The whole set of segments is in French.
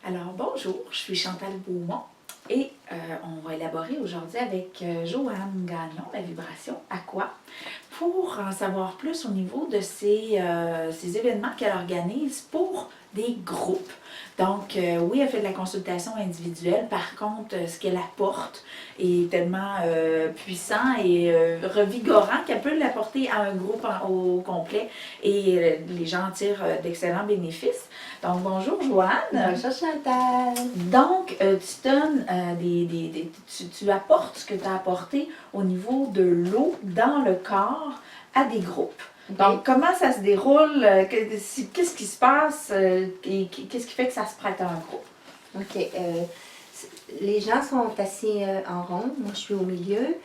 Alors bonjour, je suis Chantal Beaumont et on va élaborer aujourd'hui avec Joanne Gagnon la vibration Aqua pour en savoir plus au niveau de ces événements qu'elle organise pour des groupes. Donc oui, elle fait de la consultation individuelle, par contre ce qu'elle apporte est tellement puissant et revigorant qu'elle peut l'apporter à un groupe au complet et les gens tirent d'excellents bénéfices. Donc bonjour Joanne. Bonjour Chantal. Donc tu donnes tu apportes ce que tu as apporté au niveau de l'eau dans le corps à des groupes. Donc, comment ça se déroule? Qu'est-ce qui se passe? Qu'est-ce qui fait que ça se prête à un groupe? OK. Les gens sont assis en rond. Moi, je suis au milieu.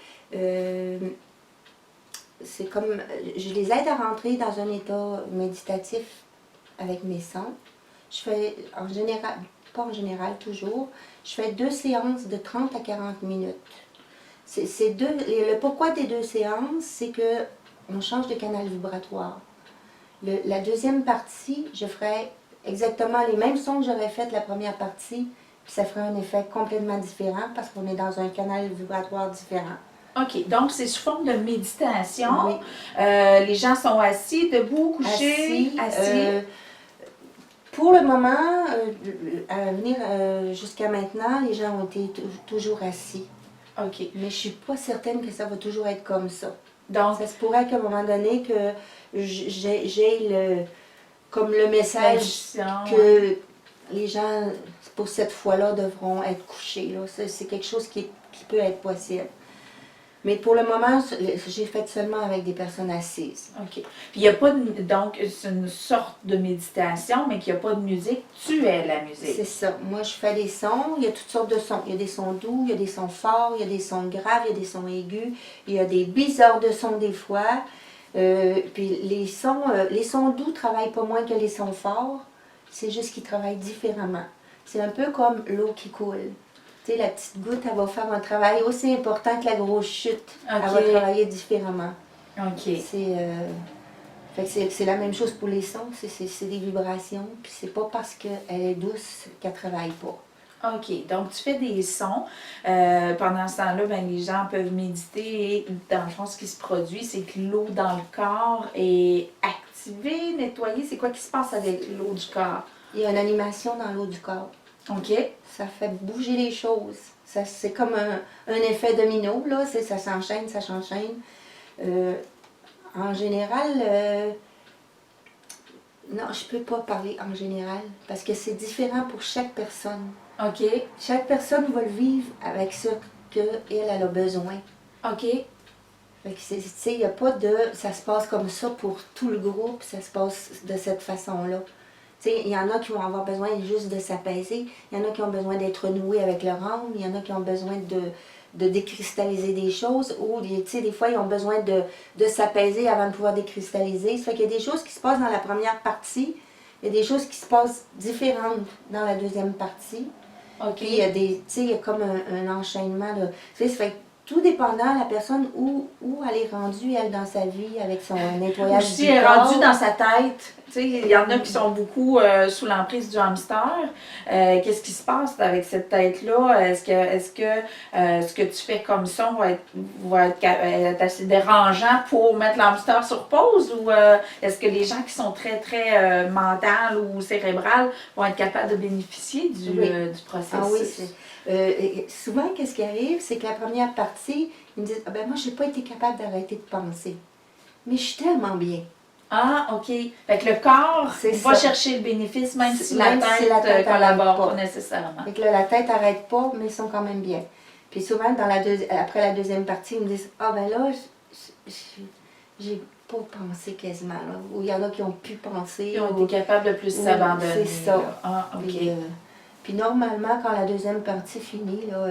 C'est comme... Je les aide à rentrer dans un état méditatif avec mes sons. Je fais, en général, pas en général, toujours, je fais 2 séances de 30 à 40 minutes. Le pourquoi des 2 séances, c'est que on change de canal vibratoire. La deuxième partie, je ferai exactement les mêmes sons que j'aurais fait la première partie, puis ça ferait un effet complètement différent parce qu'on est dans un canal vibratoire différent. OK, donc c'est sous forme de méditation. Oui. Les gens sont assis, debout, couchés, assis. Pour le moment, à venir jusqu'à maintenant, les gens ont été toujours assis. OK. Mais je ne suis pas certaine que ça va toujours être comme ça. Donc, ça se pourrait qu'à un moment donné, que j'ai comme le message que les gens, pour cette fois-là, devront être couchés. C'est quelque chose qui peut être possible. Mais pour le moment, j'ai fait seulement avec des personnes assises. OK. Puis il n'y a pas de... Donc, c'est une sorte de méditation, mais qu'il n'y a pas de musique. Tu es la musique. C'est ça. Moi, je fais des sons. Il y a toutes sortes de sons. Il y a des sons doux, il y a des sons forts, il y a des sons graves, il y a des sons aigus. Il y a des bizarres de sons des fois. Puis les sons doux ne travaillent pas moins que les sons forts. C'est juste qu'ils travaillent différemment. C'est un peu comme l'eau qui coule. Tu sais, la petite goutte, elle va faire un travail aussi important que la grosse chute. Okay. Elle va travailler différemment. OK. C'est la même chose pour les sons. C'est des vibrations. Puis c'est pas parce qu'elle est douce qu'elle travaille pas. OK. Donc, tu fais des sons. Pendant ce temps-là, ben, les gens peuvent méditer et, dans le fond, ce qui se produit, c'est que l'eau dans le corps est activée, nettoyée. C'est quoi qui se passe avec l'eau du corps? Il y a une animation dans l'eau du corps. OK. Ça fait bouger les choses. C'est comme un effet domino, là. Ça s'enchaîne, ça s'enchaîne. En général, non, je ne peux pas parler en général parce que c'est différent pour chaque personne. OK. Chaque personne va le vivre avec ce qu'elle a besoin. OK. Il n'y a pas de... Ça se passe comme ça pour tout le groupe, ça se passe de cette façon-là. Il y en a qui vont avoir besoin juste de s'apaiser, il y en a qui ont besoin d'être renoués avec leur âme, il y en a qui ont besoin de décristalliser des choses, ou des fois ils ont besoin de s'apaiser avant de pouvoir décristalliser. Ça fait qu'il y a des choses qui se passent dans la première partie, il y a des choses qui se passent différentes dans la deuxième partie. OK. Puis il y a comme un enchaînement. Ça fait que tout dépendant de la personne où elle est rendue, elle, dans sa vie, avec son nettoyage si du elle est corps. rendue dans sa tête, il y en a qui sont beaucoup sous l'emprise du hamster. Qu'est-ce qui se passe avec cette tête-là? Est-ce que ce que tu fais comme ça va être assez dérangeant pour mettre l'hamster sur pause? Ou est-ce que les gens qui sont très, très mentales ou cérébrales vont être capables de bénéficier du processus? Ah oui, souvent, qu'est-ce qui arrive, c'est que la première partie, ils me disent « Ah ben moi, je n'ai pas été capable d'arrêter de penser. Mais je suis tellement bien. » Ah, OK. Fait que le corps va chercher le bénéfice, même si la tête collabore pas nécessairement. Fait que là, la tête n'arrête pas, mais ils sont quand même bien. Puis souvent, après la deuxième partie, ils me disent « Ah ben là, j'ai pas pensé quasiment. » Ou il y en a qui ont pu penser. Ils ont été capables de plus s'abandonner. C'est ça. Ah, OK. Puis normalement, quand la deuxième partie finit, là,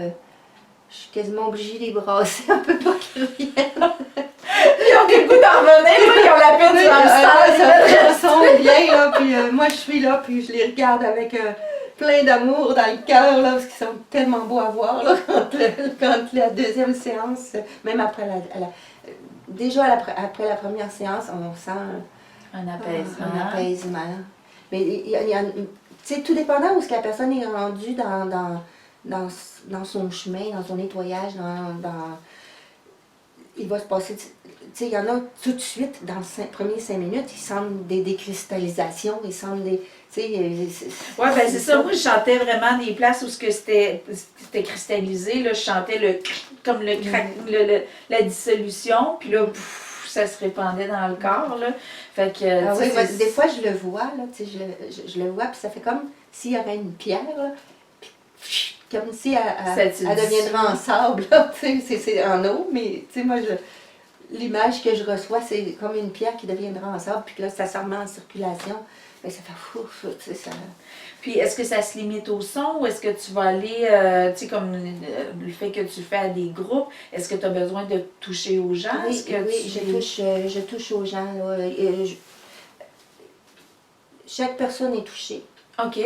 je suis quasiment obligée de les brasser un peu pour qu'ils reviennent. Ils ont le goût d'en revenir, ils ont la peine du hamster. Ils sont bien, là, puis moi je suis là, puis je les regarde avec plein d'amour dans le cœur, là, parce qu'ils sont tellement beaux à voir, là, quand la deuxième séance, même après après la première séance, on sent un apaisement. Un apaisement. Mais il y a sais, tout dépendant où est-ce que la personne est rendue dans son chemin, dans son nettoyage, il va se passer, tu sais, il y en a tout de suite, dans les premiers 5 minutes, ils sentent des décristallisations, ils sentent des, tu sais, ouais, ben c'est ça. Moi, je chantais vraiment des places où c'était cristallisé, là, je chantais comme le crack, la dissolution, puis là, ça se répandait dans le corps, là. Fait que, ah oui, moi, des fois, je le vois, là, tu sais, je le vois, puis ça fait comme s'il y avait une pierre, là, puis comme si elle deviendrait en sable, là, tu sais, c'est en eau, mais, tu sais, moi, l'image que je reçois, c'est comme une pierre qui deviendra en sable, puis là, ça se remet en circulation, et ça fait fouf, tu sais, ça... Puis, est-ce que ça se limite au son ou est-ce que tu vas aller, tu sais, comme le fait que tu fais à des groupes, est-ce que tu as besoin de toucher aux gens? Oui, je touche aux gens, là, chaque personne est touchée. OK.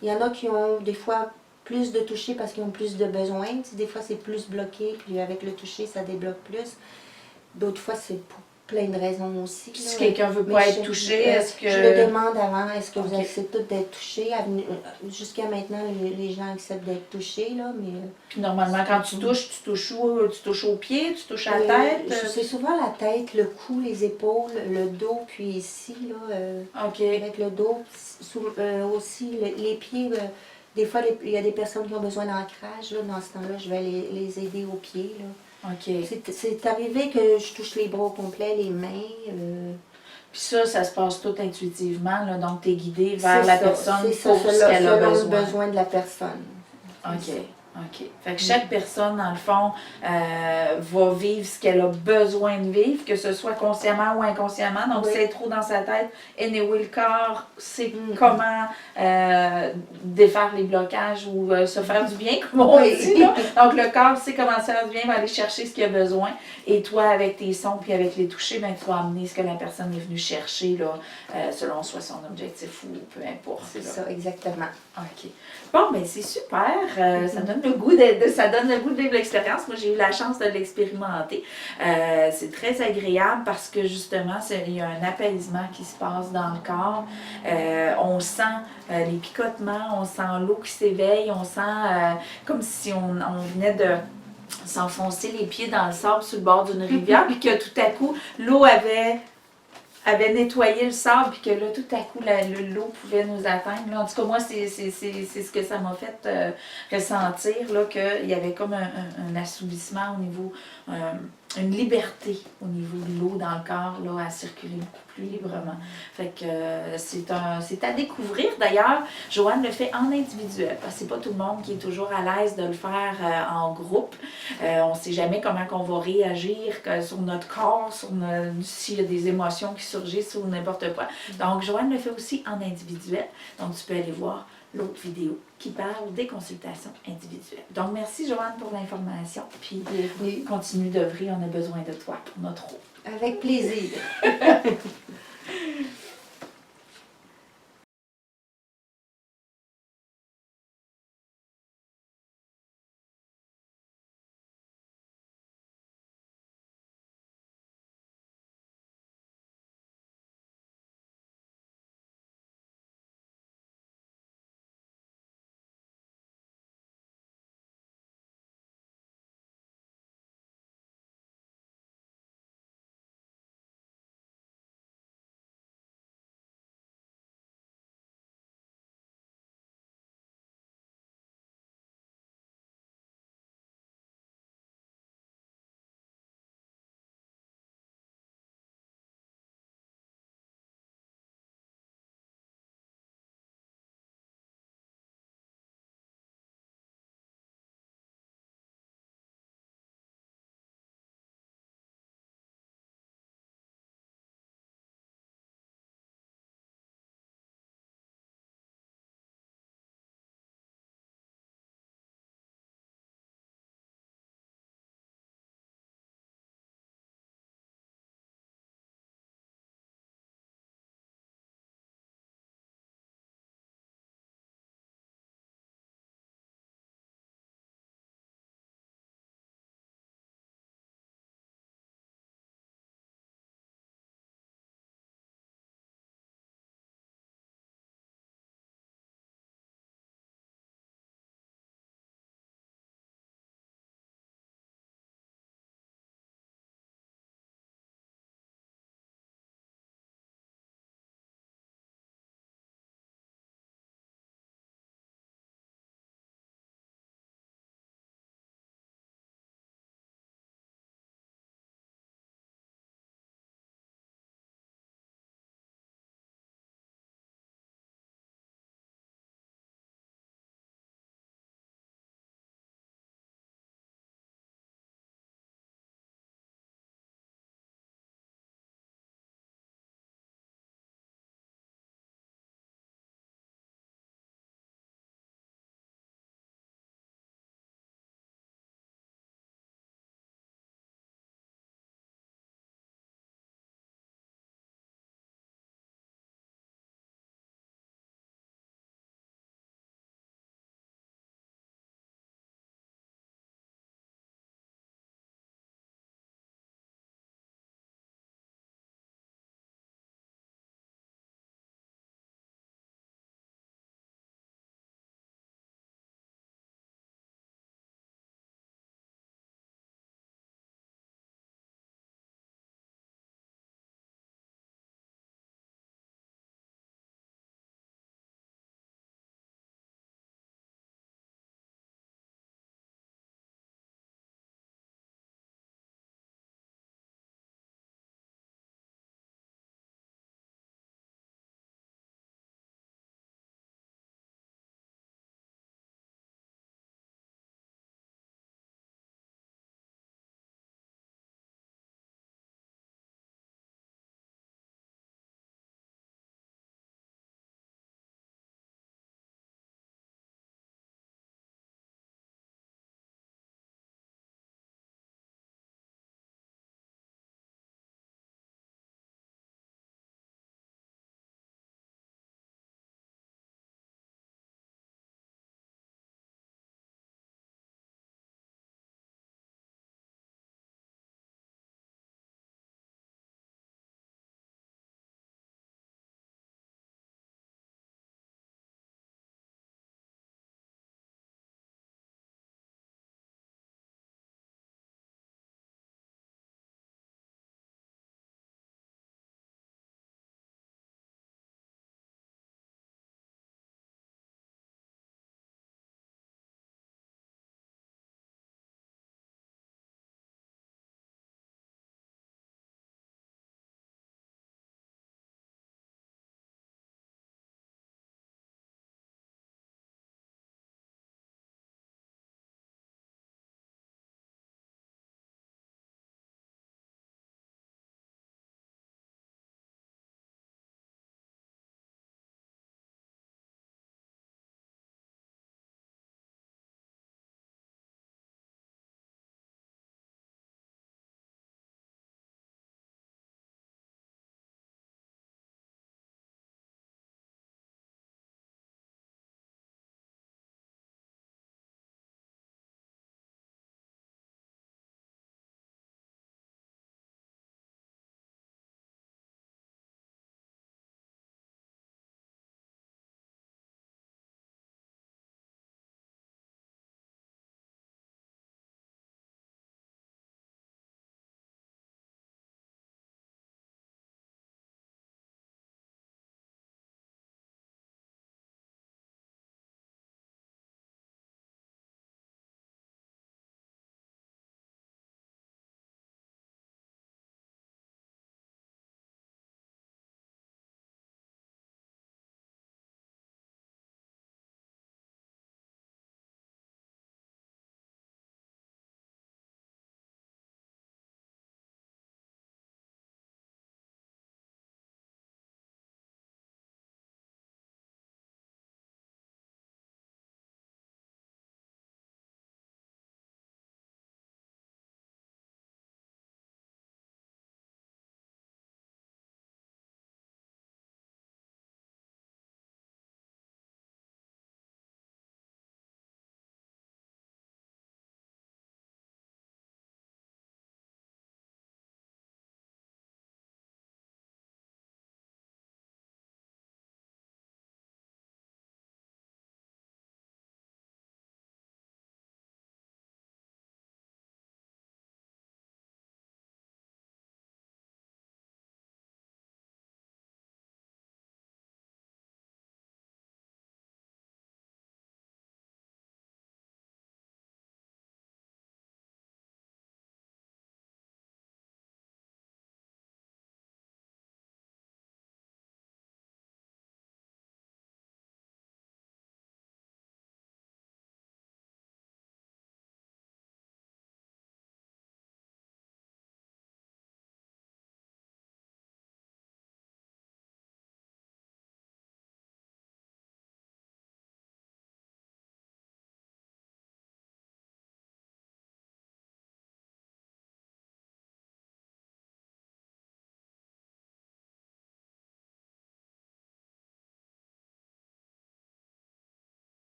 Il y en a qui ont des fois plus de toucher parce qu'ils ont plus de besoins. Tu sais, des fois, c'est plus bloqué, puis avec le toucher, ça débloque plus. D'autres fois, c'est pour plein de raisons aussi. Puis là. si quelqu'un ne veut pas être touché, est-ce que... Je le demande avant, est-ce que vous Ok. acceptez d'être touché? Jusqu'à maintenant, les gens acceptent d'être touchés, là, mais... Puis normalement, quand tu touches où? Tu touches aux pieds, tu touches à la tête? C'est souvent la tête, le cou, les épaules, le dos, puis ici, là, OK. avec le dos. Aussi, les pieds... des fois, il y a des personnes qui ont besoin d'ancrage. Là, dans ce temps-là, je vais les aider aux pieds. Là. OK. C'est arrivé que je touche les bras au complet, les mains. Puis ça se passe tout intuitivement, là, donc tu es guidé vers la personne pour selon ce qu'elle a le besoin. besoin de la personne. OK. OK. Fait que chaque personne, dans le fond, va vivre ce qu'elle a besoin de vivre, que ce soit consciemment ou inconsciemment. Donc, Oui. c'est trop dans sa tête. Anyway, le corps sait comment défaire les blocages ou se faire du bien, comme on Oui. dit. Là. Donc, le corps sait comment se faire du bien, va aller chercher ce qu'il a besoin. Et toi, avec tes sons puis avec les touchés, ben, tu vas amener ce que la personne est venue chercher, là, selon soit son objectif ou peu importe. C'est là. ça, exactement. OK. Bon, ben c'est super. Ça donne le goût de vivre l'expérience. Moi, j'ai eu la chance de l'expérimenter. C'est très agréable parce que justement, il y a un apaisement qui se passe dans le corps. On sent les picotements, on sent l'eau qui s'éveille, on sent comme si on venait de s'enfoncer les pieds dans le sable sur le bord d'une rivière, puis que tout à coup, l'eau avait nettoyé le sable, puis que là, tout à coup, l'eau pouvait nous atteindre. Là, en tout cas, moi, c'est ce que ça m'a fait ressentir, là, qu'il y avait comme un assouvissement au niveau, une liberté au niveau de l'eau dans le corps, là, à circuler beaucoup plus librement. Fait que c'est à découvrir. D'ailleurs, Joanne le fait en individuel, parce que c'est pas tout le monde qui est toujours à l'aise de le faire en groupe. On ne sait jamais comment on va réagir sur notre corps, s'il y a des émotions qui surgissent ou n'importe quoi. Donc, Joanne le fait aussi en individuel. Donc, tu peux aller voir l'autre vidéo qui parle des consultations individuelles. Donc, merci Joanne pour l'information. Puis, Bienvenue. continue d'œuvrer, on a besoin de toi pour notre eau. Avec plaisir.